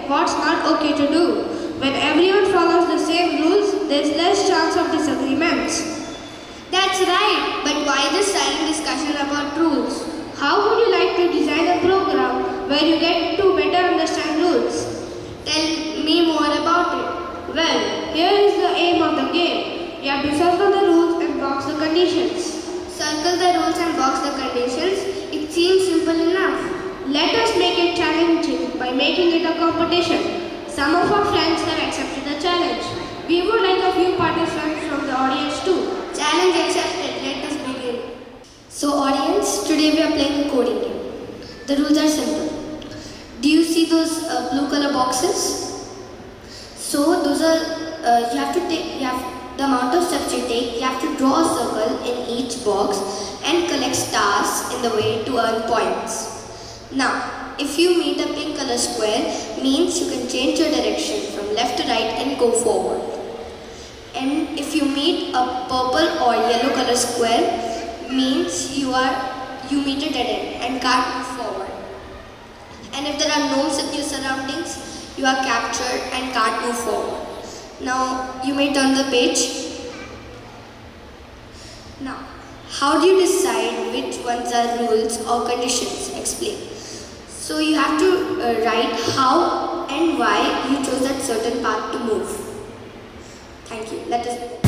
what's not okay to do. When everyone follows the same rules, there's less chance of disagreements. That's right, but why this silent discussion about rules? How would you like to design a program where you get to better understand rules? Tell me more about it. Well, here is the aim of the game. You have to circle the rules and box the conditions. Circle the rules and box the conditions? It seems simple enough. Let us make it challenging by making it a competition. Some of our friends have accepted the challenge. We would like a few participants from the audience too. Challenge accepted. Let us begin. So audience, today we are playing a coding game. The rules are simple. Do you see those blue color boxes? So those are, you have to take, the amount of steps you take, you have to draw a circle in each box and collect stars in the way to earn points. Now, if you meet a pink color square, means you can change your direction from left to right and go forward. And if you meet a purple or yellow color square, means you meet a dead end and can't move forward. And if there are gnomes in your surroundings, you are captured and can't move forward. Now, you may turn the page. Now, how do you decide which ones are rules or conditions? Explain. So you have to write how and why you chose that certain path to move. Thank you. Let us begin.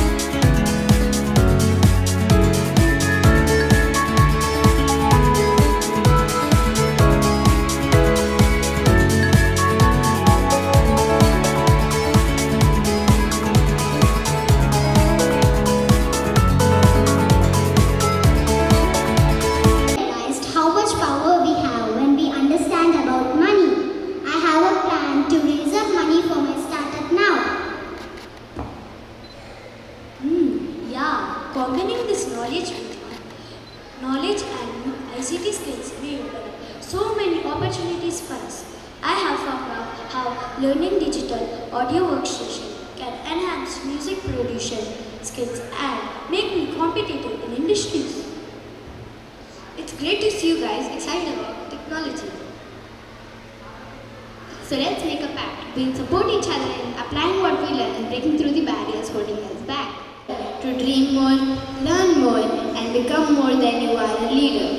Combining this knowledge and ICT skills may open so many opportunities for us. I have found out how learning digital audio workstation can enhance music production skills and make me competitive in industries. It's great to see you guys excited about technology. So let's make a pact. We'll support each other in applying what we learn and breaking through the barriers holding us back. To dream more, learn more, and become more than you are a leader.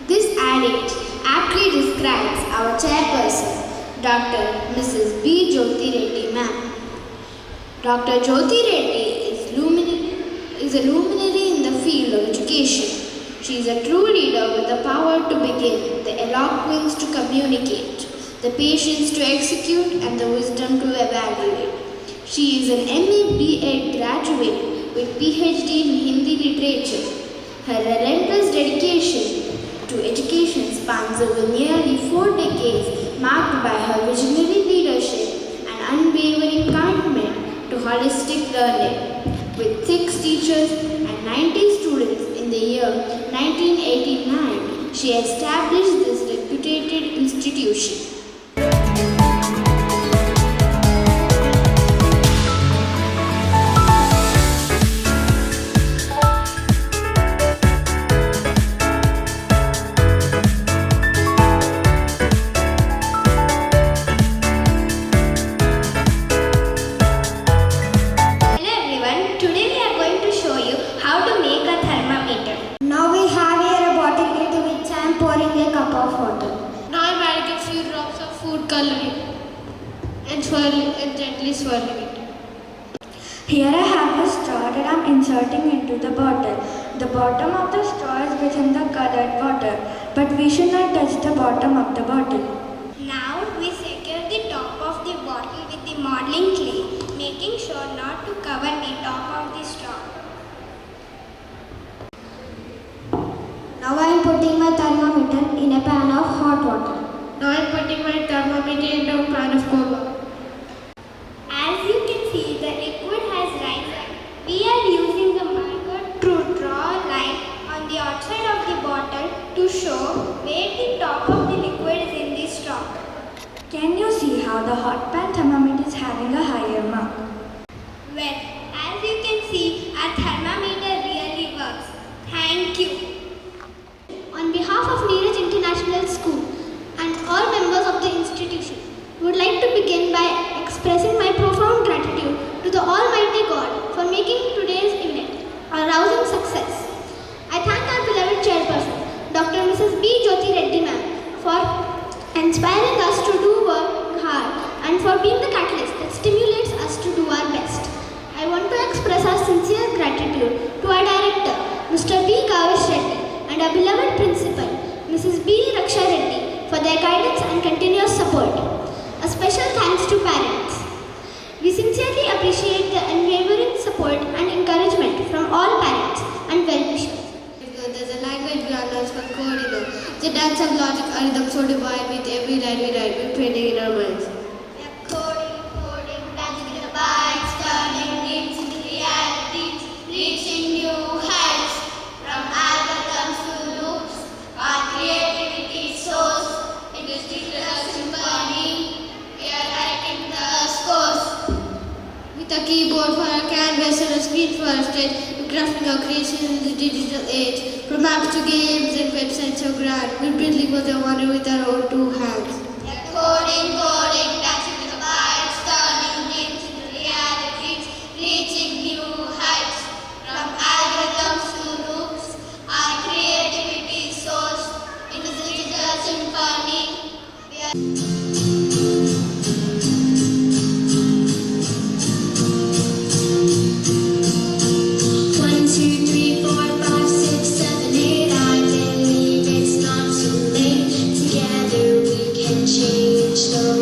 This adage aptly describes our chairperson, Dr. Mrs. B. Jyoti Reddy ma'am. Dr. Jyoti Reddy is a luminary in the field of education. She is a true leader with the power to begin, the eloquence to communicate, the patience to execute, and the wisdom to evaluate. She is an MA B.Ed graduate with PhD in Hindi literature. Her relentless dedication to education spans over nearly 4 decades, marked by her visionary leadership and unwavering commitment to holistic learning. With 6 teachers and 90 students in the year 1989, she established this reputed institution. And gently swirling it. Here I have a straw that I am inserting into the bottle. The bottom of the straw is within the colored water, but we should not touch the bottom of the bottle. Now we secure the top of the bottle with the modeling clay, making sure not to cover the top of the straw. Now I am putting my thermometer in a pan of hot water. Now I am putting my thermometer into a pan of cold water. As you can see, the liquid has risen. We are using the marker to draw a line on the outside of the bottle to show where the top of the liquid is in the straw. Can you see how the hot pan thermometer is having a higher mark? Well, as you can see, our thermometer really works. Thank you. On behalf of Niraj International School and all members of the institution, we would like to begin success. I thank our beloved chairperson, Dr. Mrs. B. Jyoti Reddy ma'am, for inspiring us to do work hard and for being the catalyst that stimulates us to do our best. I want to express our sincere gratitude to our director, Mr. B. Gavish Reddy, and our beloved principal, Mrs. B. Raksha Reddy, for their guidance and continuous support. A special thanks to parents. We sincerely appreciate the unwavering support and encouragement from all parents and well-wishers. There's a language we are learned called Kudos. The dance of logic are rhythm so divine with every line we write, we're training in our minds. Coding, dancing in the bites, turning dreams into realities, reaching new heights. From algorithms to loops, our creativity soars into digital symphony. We are writing the scores. With a keyboard for our canvas and a screen for our stage, we're crafting our creation in the digital age. From apps to games and websites so grand, we're building what I wonder with our own two hands. Coding, dancing with the bites, turning dreams into realities, reaching new heights. From algorithms to loops, our creativity soars into the digital symphony. We are 1, 2, 3, 4, 5, 6, 7, 8. I believe it's not too late. Together we can change the